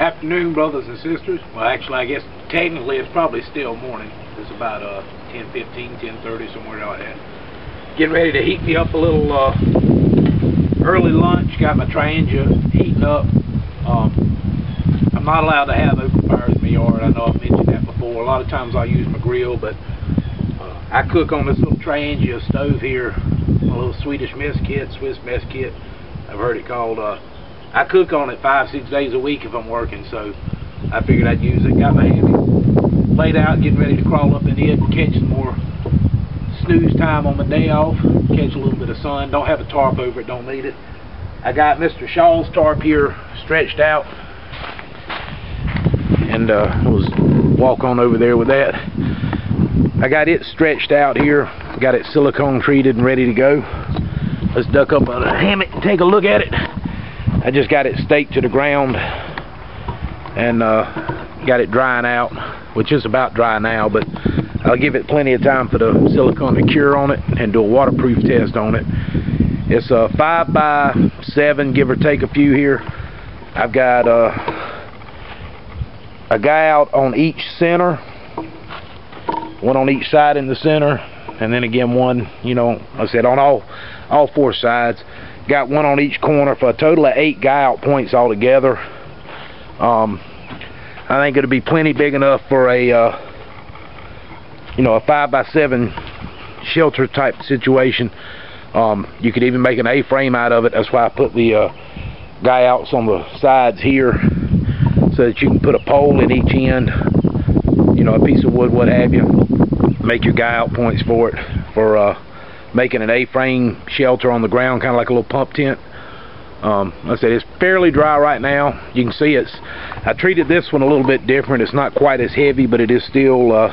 Afternoon, brothers and sisters. Well, actually, I guess technically it's probably still morning. It's about 10:15, 10:30, somewhere like that. Getting ready to heat me up a little early lunch. Got my Trangia heating up. I'm not allowed to have open fires in my yard. I know I've mentioned that before. A lot of times I use my grill, but I cook on this little Trangia stove here, a little Swedish mess kit, Swiss mess kit, I've heard it called. I cook on it 5-6 days a week if I'm working, so I figured I'd use it. Got my hammy laid out, getting ready to crawl up in it and catch some more snooze time on my day off, catch a little bit of sun. Don't have a tarp over it, don't need it. I got Mr. Shaw's tarp here stretched out, and I was walk on over there with that. I got it stretched out here, got it silicone treated and ready to go. Let's duck up on a hammock and take a look at it. I just got it staked to the ground and got it drying out, which is about dry now, but I'll give it plenty of time for the silicone to cure on it and do a waterproof test on it. It's a 5x7, give or take a few here. I've got a guy out on each center, one on each side in the center, and then again one, you know, I said on all four sides. Got one on each corner for a total of 8 guy out points altogether. I think it'll be plenty big enough for a you know, a 5x7 shelter type situation. You could even make an A-frame out of it. That's why I put the guy outs on the sides here, so that you can put a pole in each end, you know, a piece of wood, what have you. Make your guy out points for it, for making an A-frame shelter on the ground, kind of like a little pump tent. Like I said, it's fairly dry right now. You can see I treated this one a little bit different. It's not quite as heavy, but it is still going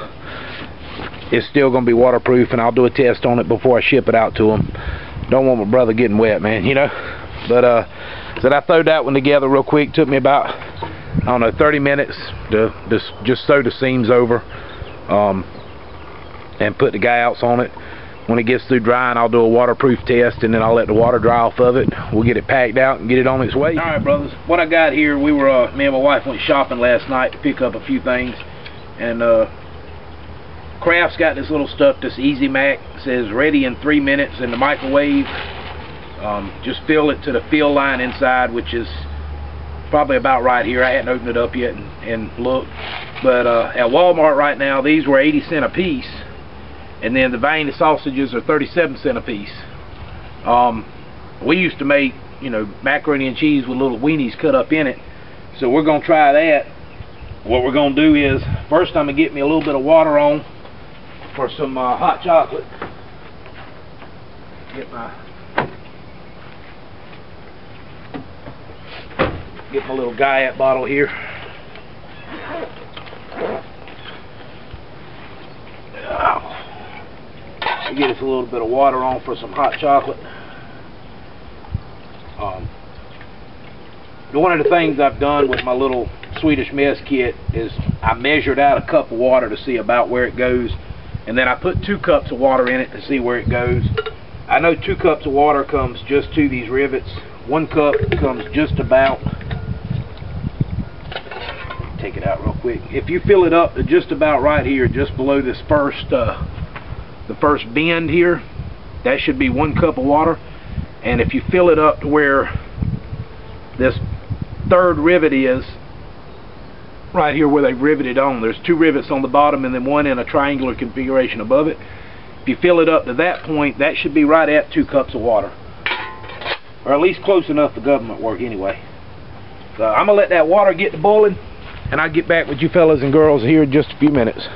to be waterproof, and I'll do a test on it before I ship it out to them. Don't want my brother getting wet, man, you know. But so I threw that one together real quick. Took me about, I don't know, 30 minutes to just sew the seams over and put the guy outs on it. When it gets through drying, I'll do a waterproof test, and then I'll let the water dry off of it. We'll get it packed out and get it on its way. Alright, brothers, what I got here, we were me and my wife went shopping last night to pick up a few things, and Kraft's got this little stuff, this Easy Mac. It says ready in 3 minutes in the microwave. Just fill it to the fill line inside, which is probably about right here. I hadn't opened it up yet and looked, but at Walmart right now, these were 80 cents a piece. And then the veiny sausages are 37 cents a piece. We used to make, you know, macaroni and cheese with little weenies cut up in it. So we're going to try that. What we're going to do is, first I'm going to get me a little bit of water on for some hot chocolate. Get my little Guyat bottle here. Get us a little bit of water on for some hot chocolate. One of the things I've done with my little Swedish mess kit is I measured out a cup of water to see about where it goes, and then I put 2 cups of water in it to see where it goes. I know 2 cups of water comes just to these rivets. 1 cup comes just about, take it out real quick. If you fill it up to just about right here, just below this the first bend here, that should be 1 cup of water. And if you fill it up to where this 3rd rivet is, right here where they've riveted on, there's 2 rivets on the bottom and then one in a triangular configuration above it. If you fill it up to that point, that should be right at 2 cups of water, or at least close enough for government work anyway. So I'm gonna let that water get to boiling, and I'll get back with you fellas and girls here in just a few minutes.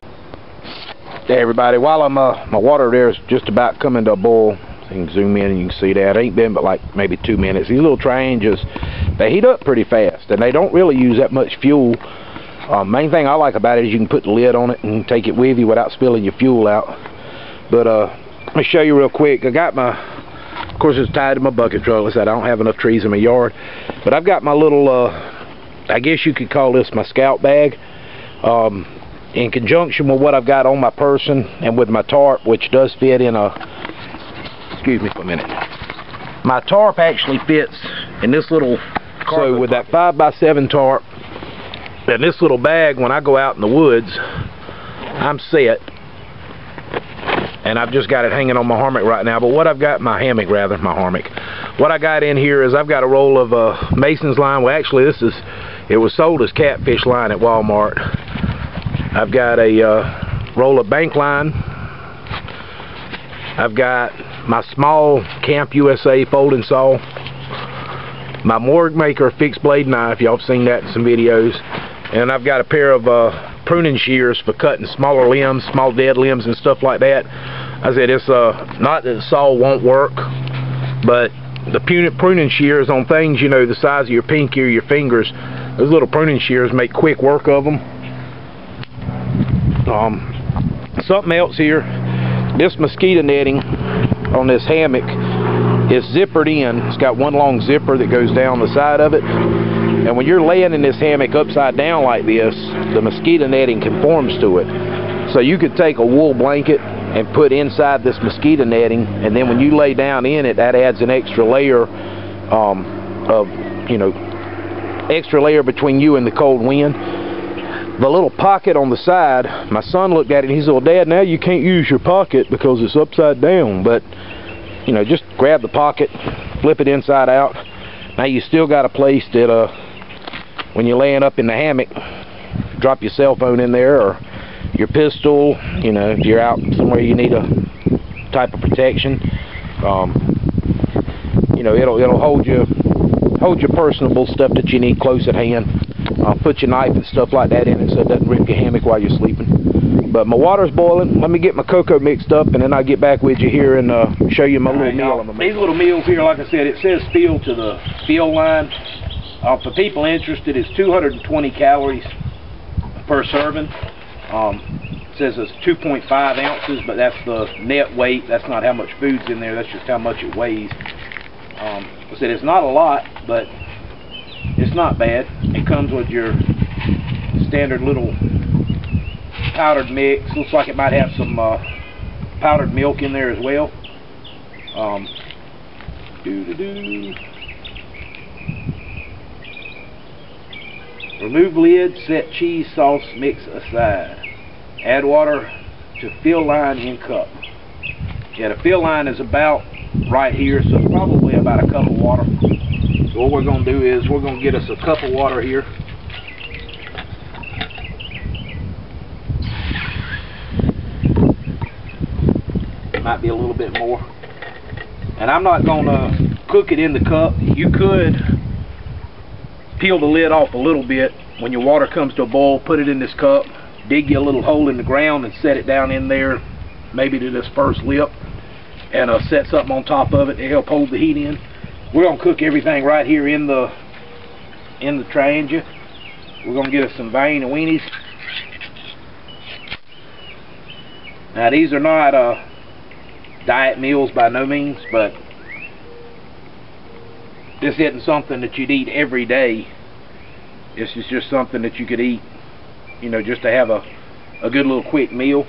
Hey everybody, while I'm my water there is just about coming to a boil. So you can zoom in and you can see that. It ain't been but like maybe 2 minutes. These little Trangias, they heat up pretty fast, and they don't really use that much fuel. Main thing I like about it is you can put the lid on it and take it with you without spilling your fuel out. But let me show you real quick. I got my, of course it's tied to my bucket truck. Like I said, I don't have enough trees in my yard, but I've got my little I guess you could call this my scout bag. In conjunction with what I've got on my person and with my tarp, which does fit in a, excuse me for a minute, my tarp actually fits in this little carpet. So with that 5x7 tarp, And this little bag, when I go out in the woods, I'm set. And I've just got it hanging on my hammock right now. But what I've got, my hammock rather, my hammock. What I got in here is I've got a roll of Mason's line. Well, actually, it was sold as catfish line at Walmart. I've got a roll of bank line. I've got my small Camp USA folding saw. My Morgue Maker fixed blade knife. Y'all have seen that in some videos. And I've got a pair of pruning shears for cutting smaller limbs, small dead limbs and stuff like that. I said it's not that the saw won't work, but the pruning shears on things, you know, the size of your pinky or your fingers, those little pruning shears make quick work of them. Something else here, this mosquito netting on this hammock is zippered in. It's got one long zipper that goes down the side of it. And when you're laying in this hammock upside down like this, the mosquito netting conforms to it. So you could take a wool blanket and put inside this mosquito netting, and then when you lay down in it, that adds an extra layer extra layer between you and the cold wind. The little pocket on the side, my son looked at it and he said, well, Dad, now you can't use your pocket because it's upside down. But, you know, just grab the pocket, flip it inside out. Now you still got a place that when you're laying up in the hammock, drop your cell phone in there or your pistol, you know, if you're out somewhere you need a type of protection. You know, it'll hold your personable stuff that you need close at hand. Put your knife and stuff like that in it so it doesn't rip your hammock while you're sleeping. But my water's boiling. Let me get my cocoa mixed up, and then I'll get back with you here and show you my little meal. These little meals here, like I said, it says fill to the fill line. For people interested, it's 220 calories per serving. It says it's 2.5 ounces, but that's the net weight. That's not how much food's in there. That's just how much it weighs. I said it's not a lot, but it's not bad. It comes with your standard little powdered mix. Looks like it might have some powdered milk in there as well. Remove lid, set cheese sauce mix aside. Add water to fill line in cup. Yeah, the fill line is about right here, so it's probably about a cup of water. So what we're going to do is we're going to get us a cup of water here. Might be a little bit more. And I'm not going to cook it in the cup. You could peel the lid off a little bit when your water comes to a boil, put it in this cup, dig you a little hole in the ground and set it down in there, maybe to this first lip, and set something on top of it to help hold the heat in. We're going to cook everything right here in the triangle. We're going to get us some vein and weenies. Now these are not diet meals by no means, but this isn't something that you'd eat every day. This is just something that you could eat, you know, just to have a good little quick meal.